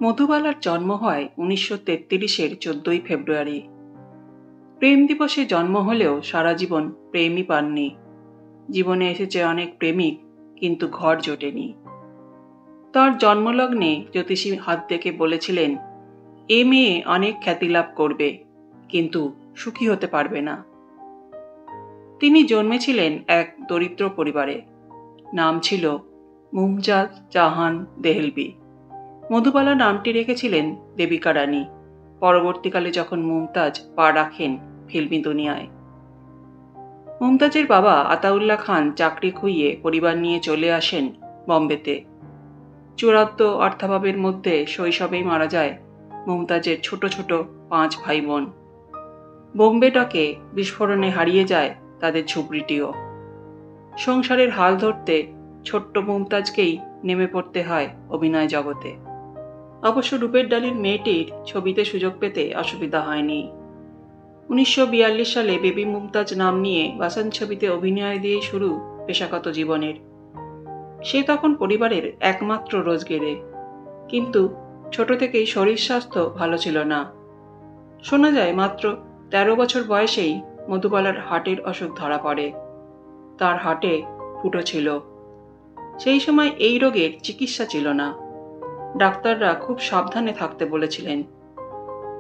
মধুবালার জন্ম হয় 1933-এর 14 ফেব্রুয়ারি। প্রেম দিবসে জন্ম হলেও সারা জীবন প্রেমই পাননি। জীবনে এসেছে অনেক প্রেমিক, কিন্তু ঘর জোটেনি। তার জন্মলগ্নে জ্যোতিষী হাত দেখে বলেছিলেন, এ মেয়ে অনেক খ্যাতি লাভ করবে, কিন্তু সুখী হতে পারবে না। তিনি জন্মেছিলেন এক দরিদ্র পরিবারে। নাম ছিল মুমতাজ জাহান দেহলভি। মধুবালা নামটি রেখেছিলেন দেবিকা রানী, পরবর্তীকালে যখন মুমতাজ পা রাখেন ফিল্মি দুনিয়ায়। মুমতাজের বাবা আতাউল্লাহ খান চাকরি খুইয়ে পরিবার নিয়ে চলে আসেন বম্বেতে। চূড়ান্ত অর্থাভাবের মধ্যে শৈশবেই মারা যায় মুমতাজের ছোট ছোট 5 ভাই বোন। বোম্বে টকে বিস্ফোরণে হারিয়ে যায় তাদের ঝুপড়িটিও। সংসারের হাল ধরতে ছোট্ট মুমতাজকেই নেমে পড়তে হয় অভিনয় জগতে। অবশ্য রূপের ডালির মেয়েটির ছবিতে সুযোগ পেতে অসুবিধা হয়নি। 1942 সালে বেবি মুমতাজ নাম নিয়ে বাসন্ত ছবিতে অভিনয় দিয়ে শুরু পেশাগত জীবনের। সে তখন পরিবারের একমাত্র রোজগেরে, কিন্তু ছোট থেকেই শরীর স্বাস্থ্য ভালো ছিল না। শোনা যায় মাত্র 13 বছর বয়সেই মধুবালার হার্টের অসুখ ধরা পড়ে। তার হার্টে ফুটো ছিল। সেই সময় এই রোগের চিকিৎসা ছিল না। ডাক্তাররা খুব সাবধানে থাকতে বলেছিলেন।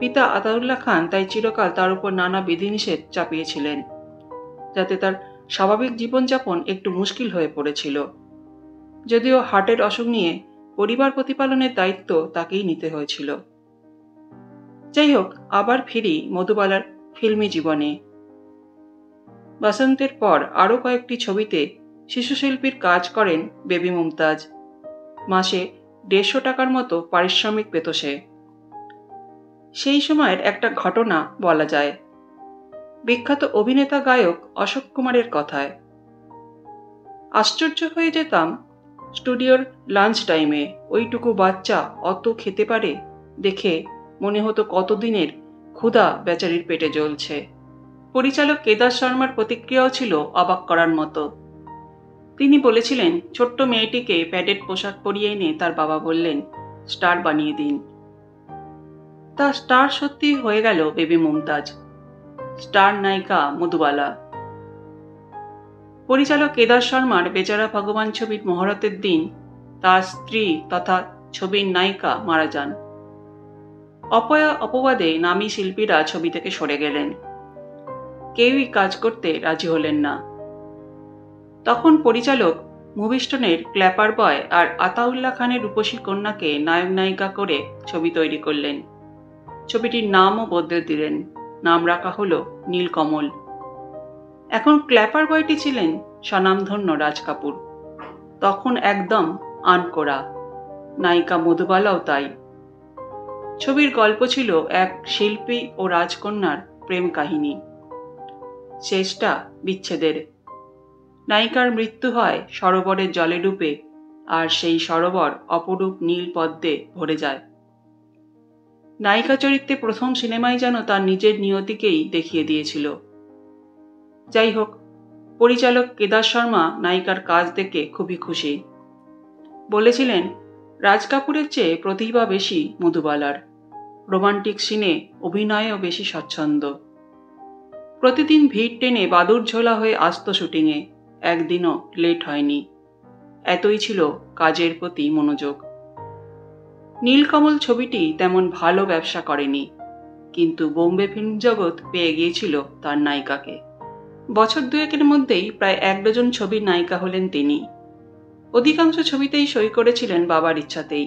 পিতা আতাউল্লাহ খান তাই চিরকাল তার উপর নানা বিধিনিষেধ চাপিয়েছিলেন, যাতে তার স্বাভাবিক জীবনযাপন একটু মুশকিল হয়ে পড়েছিল। যদিও হার্টের অসুখ নিয়ে পরিবার প্রতিপালনের দায়িত্ব তাকেই নিতে হয়েছিল। যাই হোক, আবার ফিরি মধুবালার ফিল্মি জীবনে। বাসন্তের পর আরও কয়েকটি ছবিতে শিশুশিল্পীর কাজ করেন বেবি মুমতাজ। মাসে 150 টাকার মতো পারিশ্রমিক পেত সে। সেই সময়ের একটা ঘটনা বলা যায় বিখ্যাত অভিনেতা গায়ক অশোক কুমারের কথায়। আশ্চর্য হয়ে যেতাম স্টুডিওর লাঞ্চ টাইমে ওইটুকু বাচ্চা অত খেতে পারে দেখে। মনে হতো কতদিনের ক্ষুধা বেচারির পেটে জ্বলছে। পরিচালক কেদার শর্মার প্রতিক্রিয়াও ছিল অবাক করার মতো। তিনি বলেছিলেন, ছোট্ট মেয়েটিকে প্যাডেড পোশাক পরিয়ে এনে তার বাবা বললেন, স্টার বানিয়ে দিন। তা স্টার সত্যি হয়ে গেল বেবি মুমতাজ, স্টার নায়িকা মধুবালা। পরিচালক কেদার শর্মার বেচারা ভগবান ছবির মহরতের দিন তার স্ত্রী তথা ছবির নায়িকা মারা যান। অপয়া অপবাদে নামী শিল্পীরা ছবি থেকে সরে গেলেন। কেউই কাজ করতে রাজি হলেন না। তখন পরিচালক মুভিস্টোনের ক্ল্যাপার বয় আর আতাউল্লাহ খানের রূপসী কন্যাকে নায়ক নায়িকা করে ছবি তৈরি করলেন। ছবিটির নামও বদলে দিলেন। নাম রাখা হলো নীলকমল। এখন ক্ল্যাপার বয়টি ছিলেন স্বনামধন্য রাজ কাপুর। তখন একদম আনকোড়া। নায়িকা মধুবালাও তাই। ছবির গল্প ছিল এক শিল্পী ও রাজকন্যার প্রেম কাহিনী। শেষটা বিচ্ছেদের। নায়িকার মৃত্যু হয় সরোবরের জলে ডুবে, আর সেই সরোবর অপরূপ নীল পদ্মে ভরে যায়। নায়িকা চরিত্রে প্রথম সিনেমাই যেন তার নিজের নিয়তিকেই দেখিয়ে দিয়েছিল। যাই হোক, পরিচালক কেদার শর্মা নায়িকার কাজ দেখে খুবই খুশি। বলেছিলেন, রাজ কাপুরের চেয়ে প্রতিভা বেশি মধুবালার। রোমান্টিক সিনে অভিনয়েও বেশি স্বচ্ছন্দ। প্রতিদিন ভিড় টেনে বাদুড় ঝোলা হয়ে আসত শুটিংয়ে, একদিনও লেট হয়নি। এতই ছিল কাজের প্রতি মনোযোগ। নীলকমল ছবিটি তেমন ভালো ব্যবসা করেনি, কিন্তু বোম্বে ফিল্ম জগৎ পেয়ে গিয়েছিল তার নায়িকাকে। বছর দুয়েকের মধ্যেই প্রায় 1 ডজন ছবির নায়িকা হলেন তিনি। অধিকাংশ ছবিতেই সই করেছিলেন বাবার ইচ্ছাতেই।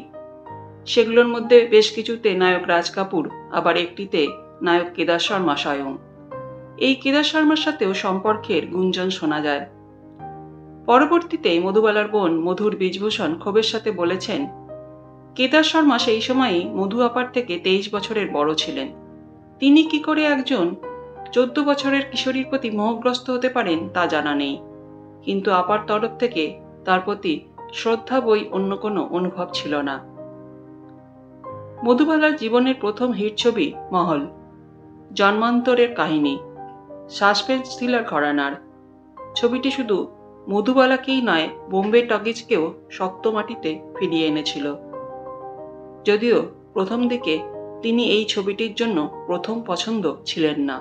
সেগুলোর মধ্যে বেশ কিছুতে নায়ক রাজ কাপুর, আবার একটিতে নায়ক কেদার শর্মা স্বয়ং। এই কেদার শর্মার সাথেও সম্পর্কের গুঞ্জন শোনা যায়। পরবর্তীতে মধুবালার বোন মধুর বীজভূষণ ক্ষোভের সাথে বলেছেন, কেদার শর্মা সেই সময়ই মধু আপার থেকে 23 বছরের বড় ছিলেন। তিনি কি করে একজন 14 বছরের কিশোরীর প্রতি মোহগ্রস্ত হতে পারেন তা জানা নেই, কিন্তু আপার তরফ থেকে তার প্রতি শ্রদ্ধা বই অন্য কোনো অনুভব ছিল না। মধুবালার জীবনের প্রথম হিট ছবি মহল, জন্মান্তরের কাহিনী, সাসপেন্স থ্রিলার ঘরানার। ছবিটি শুধু মধুবালাকেই নয়, বোম্বে টকিজকেও শক্ত মাটিতে ফিরিয়ে এনেছিল। যদিও প্রথম দিকে তিনি এই ছবিটির জন্য প্রথম পছন্দ ছিলেন না।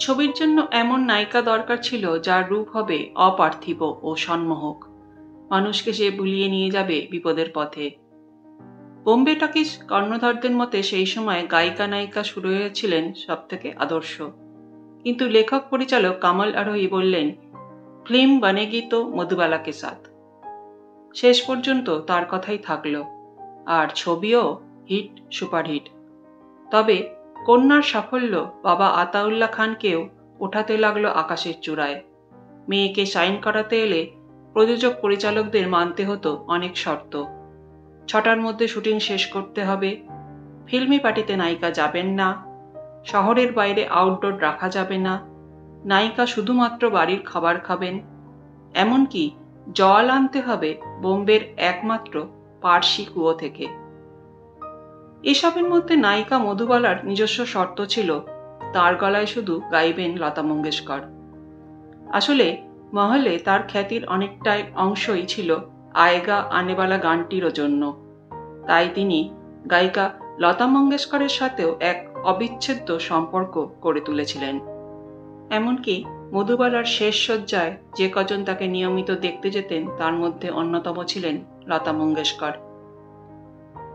ছবির জন্য এমন নায়িকা দরকার ছিল যার রূপ হবে অপার্থিব ও সন্মোহক, মানুষকে সে ভুলিয়ে নিয়ে যাবে বিপদের পথে। বোম্বে টকিজ কর্ণধারদের মতে সেই সময় গায়িকা নায়িকা শুরু হয়েছিলেন সব থেকে আদর্শ, কিন্তু লেখক পরিচালক কামাল আরোহী বললেন, ফিল্ম বনেগি তো মধুবালা কে সাথ। শেষ পর্যন্ত তার কথাই থাকলো, আর ছবিও হিট, সুপারহিট। তবে কন্যার সাফল্য বাবা আতাউল্লাহ খানকেও ওঠাতে লাগলো আকাশের চূড়ায়। মেয়েকে সাইন করাতে এলে প্রযোজক পরিচালকদের মানতে হতো অনেক শর্ত। 6টার মধ্যে শুটিং শেষ করতে হবে, ফিল্মি পার্টিতে নায়িকা যাবেন না, শহরের বাইরে আউটডোর রাখা যাবে না, নায়িকা শুধুমাত্র বাড়ির খাবার খাবেন, এমনকি জল আনতে হবে বোম্বের একমাত্র পার্সি কুয়ো থেকে। এসবের মধ্যে নায়িকা মধুবালার নিজস্ব শর্ত ছিল, তার গলায় শুধু গাইবেন লতা মঙ্গেশকর। আসলে মহলে তার খ্যাতির অনেকটাই অংশই ছিল আয়েগা আনেবালা গানটিরও জন্য। তাই তিনি গায়িকা লতা মঙ্গেশকরের সাথেও এক অবিচ্ছেদ্য সম্পর্ক করে তুলেছিলেন। এমনকি মধুবালার শেষ সজ্জায় যে কজন তাকে নিয়মিত দেখতে যেতেন তার মধ্যে অন্যতম ছিলেন লতা মঙ্গেশকর।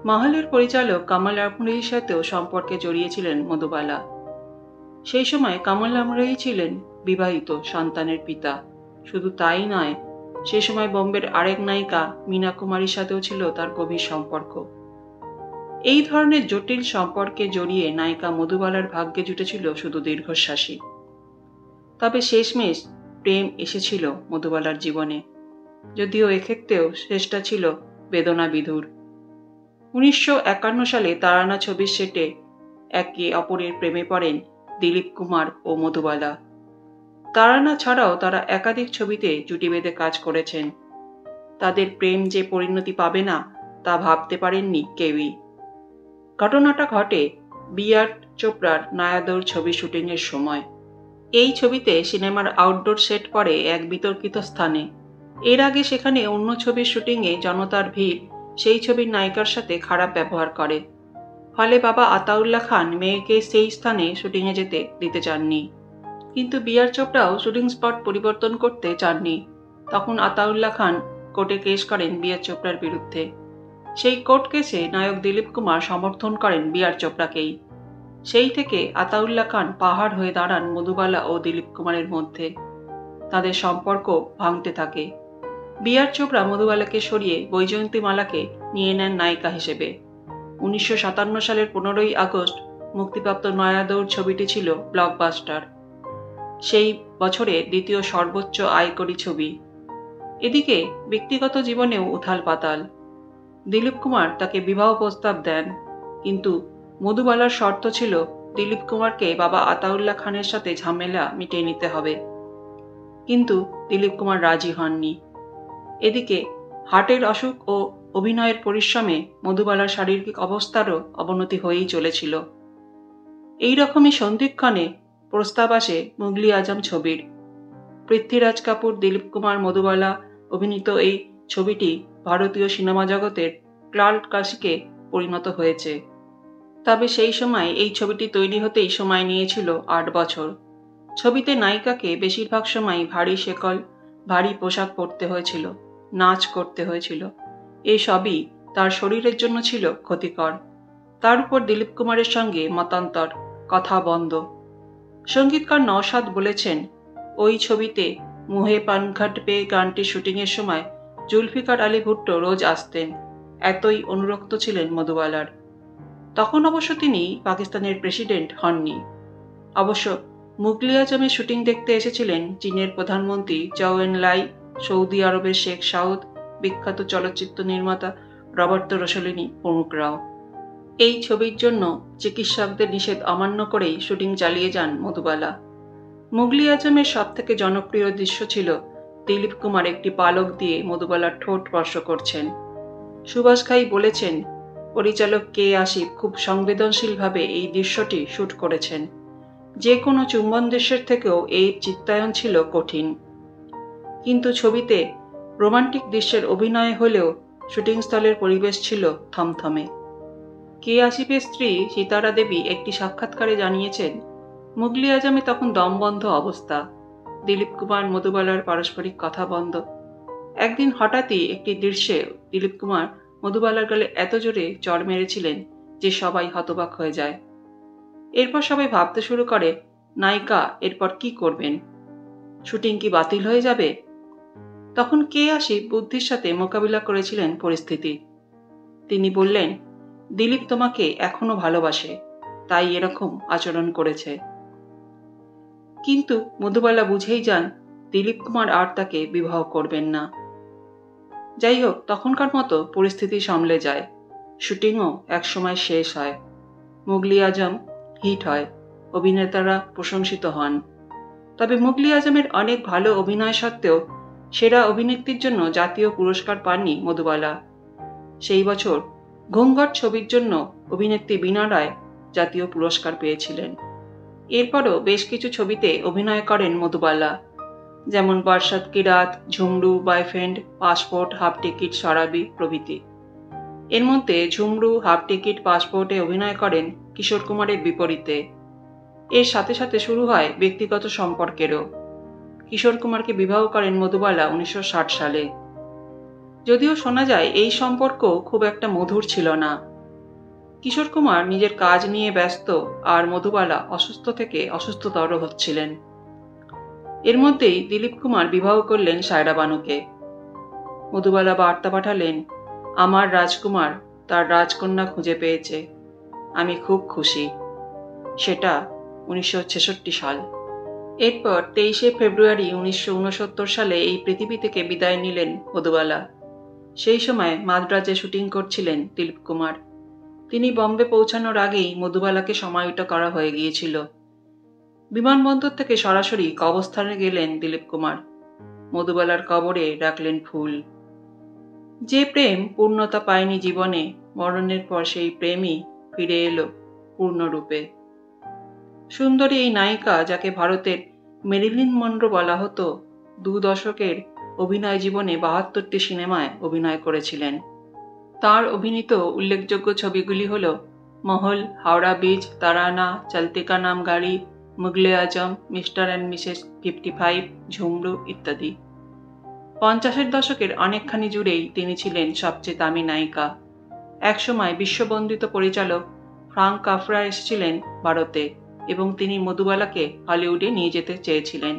মহলের পরিচালক কামাল আমরোহির সাথেও সম্পর্কে জড়িয়েছিলেন মধুবালা। সেই সময় কামাল আমরোহি ছিলেন বিবাহিত, সন্তানের পিতা। শুধু তাই নয়, সে সময় বোম্বের আরেক নায়িকা মীনা কুমারীর সাথেও ছিল তার গভীর সম্পর্ক। এই ধরনের জটিল সম্পর্কে জড়িয়ে নায়িকা মধুবালার ভাগ্যে জুটেছিল শুধু দীর্ঘশ্বাসী। তবে শেষমেশ প্রেম এসেছিল মধুবালার জীবনে, যদিও এক্ষেত্রেও শেষটা ছিল বেদনা বিধুর। 1951 সালে তারানা ছবির সেটে একে অপরের প্রেমে পড়েন দিলীপ কুমার ও মধুবালা। তারানা ছাড়াও তারা একাধিক ছবিতে জুটি বেঁধে কাজ করেছেন। তাদের প্রেম যে পরিণতি পাবে না তা ভাবতে পারেননি কেউই। ঘটনাটা ঘটে বি.আর. চোপড়ার নায়াদৌর ছবি শুটিংয়ের সময়। এই ছবিতে সিনেমার আউটডোর সেট পড়ে এক বিতর্কিত স্থানে। এর আগে সেখানে অন্য ছবির শুটিংয়ে জনতার ভিড় সেই ছবির নায়িকার সাথে খারাপ ব্যবহার করে। ফলে বাবা আতাউল্লাহ খান মেয়েকে সেই স্থানে শুটিংয়ে যেতে দিতে চাননি। কিন্তু বি.আর. চোপড়াও শুটিং স্পট পরিবর্তন করতে চাননি। তখন আতাউল্লাহ খান কোর্টে কেস করেন বি.আর. চোপড়ার বিরুদ্ধে। সেই কোর্ট কেসে নায়ক দিলীপ কুমার সমর্থন করেন বি.আর. চোপড়াকেই। সেই থেকে আতাউল্লাহ খান পাহাড় হয়ে দাঁড়ান মধুবালা ও দিলীপ কুমারের মধ্যে। তাদের সম্পর্ক ভাঙতে থাকে। বি.আর. চোপড়া মধুবালাকে সরিয়ে বৈজয়ন্তী মালাকে নিয়ে নেন নায়িকা হিসেবে। 1957 সালের 15ই আগস্ট মুক্তিপ্রাপ্ত নয়াদৌর ছবিটি ছিল ব্লকবাস্টার। সেই বছরে দ্বিতীয় সর্বোচ্চ আয়করী ছবি। এদিকে ব্যক্তিগত জীবনেও উথাল পাতাল। দিলীপ কুমার তাকে বিবাহ প্রস্তাব দেন, কিন্তু মধুবালার শর্ত ছিল দিলীপ কুমারকে বাবা আতাউল্লাহ খানের সাথে ঝামেলা মিটিয়ে নিতে হবে। কিন্তু দিলীপ কুমার রাজি হননি। এদিকে হার্টের অসুখ ও অভিনয়ের পরিশ্রমে মধুবালার শারীরিক অবস্থারও অবনতি হয়েই চলেছিল। এই রকমই সন্ধিক্ষণে প্রস্তাব আসে মুগলি আজম ছবির। পৃথ্বীরাজ কাপুর, দিলীপ কুমার, মধুবালা অভিনীত এই ছবিটি ভারতীয় সিনেমা জগতের কাল্ট ক্লাসিকে পরিণত হয়েছে। তবে সেই সময় এই ছবিটি তৈরি হতেই সময় নিয়েছিল 8 বছর। ছবিতে নায়িকাকে বেশিরভাগ সময় ভারী শেকল, ভারী পোশাক পরতে হয়েছিল, নাচ করতে হয়েছিল। এই সবই তার শরীরের জন্য ছিল ক্ষতিকর। তার উপর দিলীপ কুমারের সঙ্গে মতান্তর, কথা বন্ধ। সঙ্গীতকার নওশাদ বলেছেন, ওই ছবিতে মুহে পানঘাট পে গানটির শুটিংয়ের সময় জুলফিকার আলী ভুট্টো রোজ আসতেন, এতই অনুরক্ত ছিলেন মধুবালার। তখন অবশ্য তিনি পাকিস্তানের প্রেসিডেন্ট হননি। অবশ্য মুগলি আজমের শুটিং দেখতে এসেছিলেন চীনের প্রধানমন্ত্রী চৌ এন লাই, সৌদি আরবের শেখ সাউদ, বিখ্যাত চলচ্চিত্র নির্মাতা রবার্তো রোসেলিনি প্রমুখরাও। এই ছবির জন্য চিকিৎসকদের নিষেধ অমান্য করেই শুটিং চালিয়ে যান মধুবালা। মুগলি আজমের সবথেকে জনপ্রিয় দৃশ্য ছিল দিলীপ কুমার একটি পালক দিয়ে মধুবালার ঠোঁট স্পর্শ করছেন। সুভাষ ঘাই বলেছেন, পরিচালক কে আসিফ খুব সংবেদনশীলভাবে এই দৃশ্যটি শুট করেছেন। যে কোনো চুম্বন দৃশ্যের থেকেও এই চিত্রায়ন ছিল কঠিন। কিন্তু ছবিতে রোমান্টিক দৃশ্যের অভিনয় হলেও শুটিং স্থলের পরিবেশ ছিল থমথমে। কে আসিফের স্ত্রী সীতারা দেবী একটি সাক্ষাৎকারে জানিয়েছেন, মুগলি আজমে তখন দমবন্ধ অবস্থা। দিলীপ কুমার মধুবালার পারস্পরিক কথা বন্ধ। একদিন হঠাৎই একটি দৃশ্যে দিলীপ কুমার মধুবালার গালে এত জোরে চড় মেরেছিলেন যে সবাই হতবাক হয়ে যায়। এরপর সবাই ভাবতে শুরু করে, নায়িকা এরপর কি করবেন? শুটিং কি বাতিল হয়ে যাবে? তখন কে আসিফ বুদ্ধির সাথে মোকাবিলা করেছিলেন পরিস্থিতি। তিনি বললেন, দিলীপ তোমাকে এখনো ভালোবাসে, তাই এরকম আচরণ করেছে। কিন্তু মধুবালা বুঝেই যান দিলীপ কুমার আর তাকে বিবাহ করবেন না। যাই হোক, তখনকার মতো পরিস্থিতি সামলে যায়। শুটিংও একসময় শেষ হয়। মুগলি আজম হিট হয়, অভিনেতারা প্রশংসিত হন। তবে মুগলি আজমের অনেক ভালো অভিনয় সত্ত্বেও সেরা অভিনেত্রীর জন্য জাতীয় পুরস্কার পাননি মধুবালা। সেই বছর ঘুমঘট ছবির জন্য অভিনেত্রী বীণা রায় জাতীয় পুরস্কার পেয়েছিলেন। এরপরও বেশ কিছু ছবিতে অভিনয় করেন মধুবালা, যেমন বরসাত কি রাত, ঝুমরু, বয়ফ্রেন্ড, পাসপোর্ট, হাফ টিকিট, শরাবি প্রভৃতি। এর মধ্যে ঝুমরু, হাফ টিকিট, পাসপোর্টে অভিনয় করেন কিশোর কুমারের বিপরীতে। এর সাথে সাথে শুরু হয় ব্যক্তিগত সম্পর্কেরও। কিশোর কুমারকে বিবাহ করেন মধুবালা 1960 সালে। যদিও শোনা যায় এই সম্পর্ক খুব একটা মধুর ছিল না। কিশোর কুমার নিজের কাজ নিয়ে ব্যস্ত আর মধুবালা অসুস্থ থেকে অসুস্থতর হচ্ছিলেন। এর মধ্যেই দিলীপ কুমার বিবাহ করলেন সায়রা বানুকে। মধুবালা বার্তা পাঠালেন, আমার রাজকুমার তার রাজকন্যা খুঁজে পেয়েছে, আমি খুব খুশি। সেটা 1966 সাল। এরপর 23শে ফেব্রুয়ারি 1969 সালে এই পৃথিবী থেকে বিদায় নিলেন মধুবালা। সেই সময় মাদ্রাজে শুটিং করছিলেন দিলীপ কুমার। তিনি বম্বে পৌঁছানোর আগেই মধুবালাকে সমাহিত করা হয়ে গিয়েছিল। বিমানবন্দর থেকে সরাসরি কবরস্থানে গেলেন দিলীপ কুমার। মধুবালার কবরে রাখলেন ফুল। যে প্রেম পূর্ণতা পায়নি জীবনে, মরণের পর সেই প্রেমই ফিরে এলো পূর্ণরূপে। সুন্দরী এই নায়িকা, যাকে ভারতের মেরিলিন মনরো বলা হতো, 2 দশকের অভিনয় জীবনে 72টি সিনেমায় অভিনয় করেছিলেন। তার অভিনীত উল্লেখযোগ্য ছবিগুলি হল মহল, হাওড়া ব্রিজ, তারানা, চলতে কা নাম গাড়ি, মুগলে আজম, মিস্টার অ্যান্ড মিসেস 55, ঝুমরু ইত্যাদি। 50-এর দশকের অনেকখানি জুড়েই তিনি ছিলেন সবচেয়ে দামি নায়িকা। একসময় বিশ্ববন্দিত পরিচালক ফ্রাঙ্ক কাফরা এসেছিলেন ভারতে এবং তিনি মধুবালাকে হলিউডে নিয়ে যেতে চেয়েছিলেন,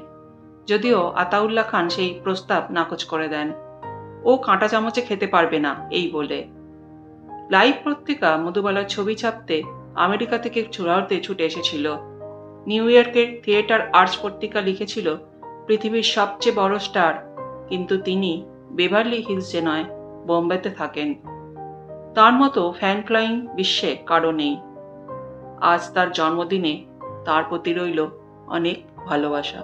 যদিও আতাউল্লাহ খান সেই প্রস্তাব নাকচ করে দেন। ও কাঁটা চামচে খেতে পারবে না এই বলে। লাইভ পত্রিকা মধুবালার ছবি ছাপতে আমেরিকা থেকে ভারতে ছুটে এসেছিল। নিউ ইয়র্কের থিয়েটার আর্টস পত্রিকা লিখেছিল, পৃথিবীর সবচেয়ে বড় স্টার, কিন্তু তিনি বেভারলি হিলসে নয়, বোম্বেতে থাকেন। তার মতো ফ্যান ফ্লাইং বিশ্বে কারো নেই। আজ তার জন্মদিনে তার প্রতি রইল অনেক ভালোবাসা।